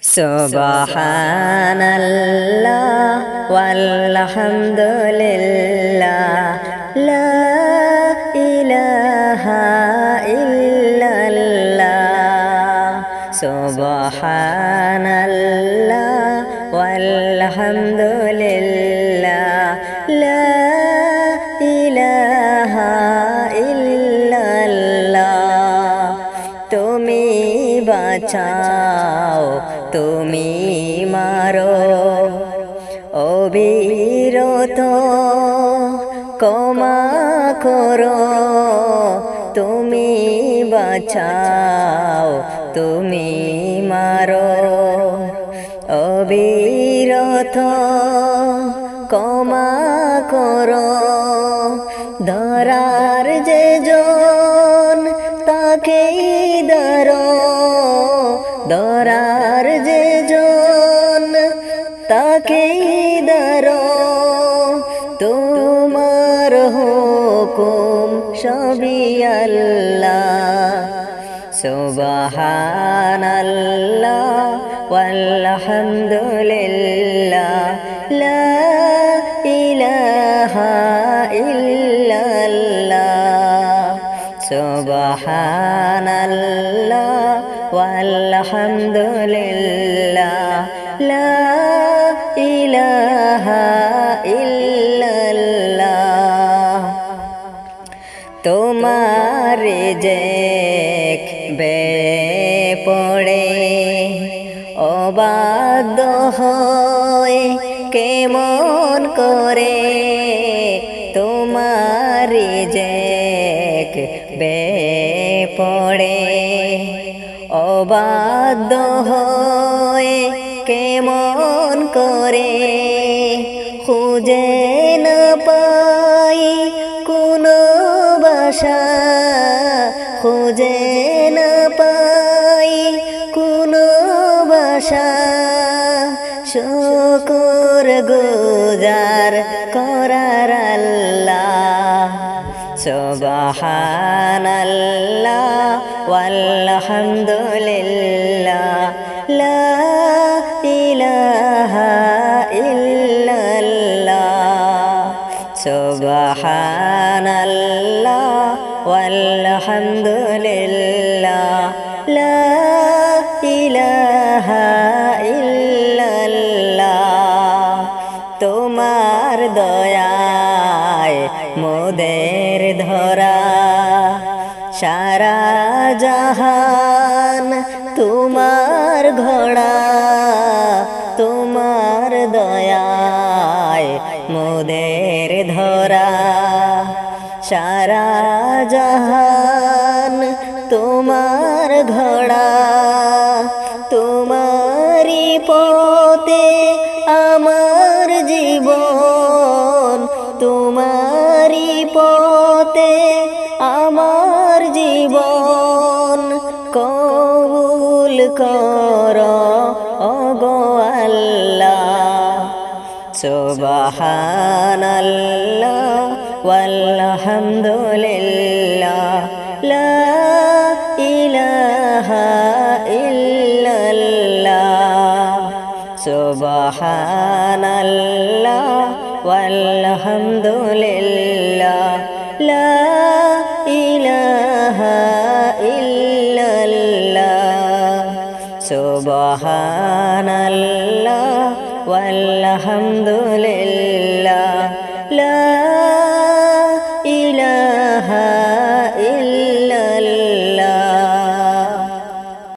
সুবহানাল্লাহ ওয়ালহামদুলিল্লাহ লা ইলাহা ইল্লাল্লাহ সুবহানাল্লাহ ওয়ালহামদুলিল্লাহ লা ইলাহা ইল্লাল্লাহ তুমি বাঁচাও তুমি মারো অবিরত ক্ষমা করো তুমি বাঁচাও তুমি মারো অবিরত ক্ষমা করো ধরার যে জন তাকেই ধরো ধরার যে জন তাকেই ধরো তোমার হুকুম সবই আল্লাহ সুবহানাল্লাহ ওয়ালহামদুলিল্লাহ লা ইলাহা ইল্লাল্লাহ সুবহানাল্লাহ ওয়ালহামদুলিল্লাহ লা ইলাহা ইল্লাল্লাহ তোমার দেখবে পড়ে অবাধ্য হয় কেমন করে তোমার দেখবে পড়ে অবাধ্য হয় কেমন করে খুঁজে না পাই কোনো বাসা খুঁজে না পাই কোনো বাসা শুকর গুজার করার আল্লাহ সুবহানাল্লাহ ওয়ালহামদুলিল্লাহ লা ইলাহা ইল্লাল্লাহ সুবহানাল্লাহ ওয়ালহামদুলিল্লাহ লা ইলাহা ইল্লাল্লাহ তোমার দয়ায় মোদের ধরা সারা জাহান তোমার ঘোড়া তোমার দয়ায় মোদের ধরা সারা জাহান তোমার ঘোড়া তোমারি পথে আমার জীবন তোমারি পথে আমার জীবন কবুল করো ওগো আল্লাহ সুবহানাল্লাহ ওয়ালহামদুলিল্লাহ লা ইলাহা ইল্লাল্লাহ সুবহানাল্লাহ ওয়ালহামদুলিল্লাহ লা ইলাহা ইল্লাল্লাহ সুবহানাল্লাহ ওয়ালহামদুলিল্লাহ লা ইলাহা ইল্লাল্লাহ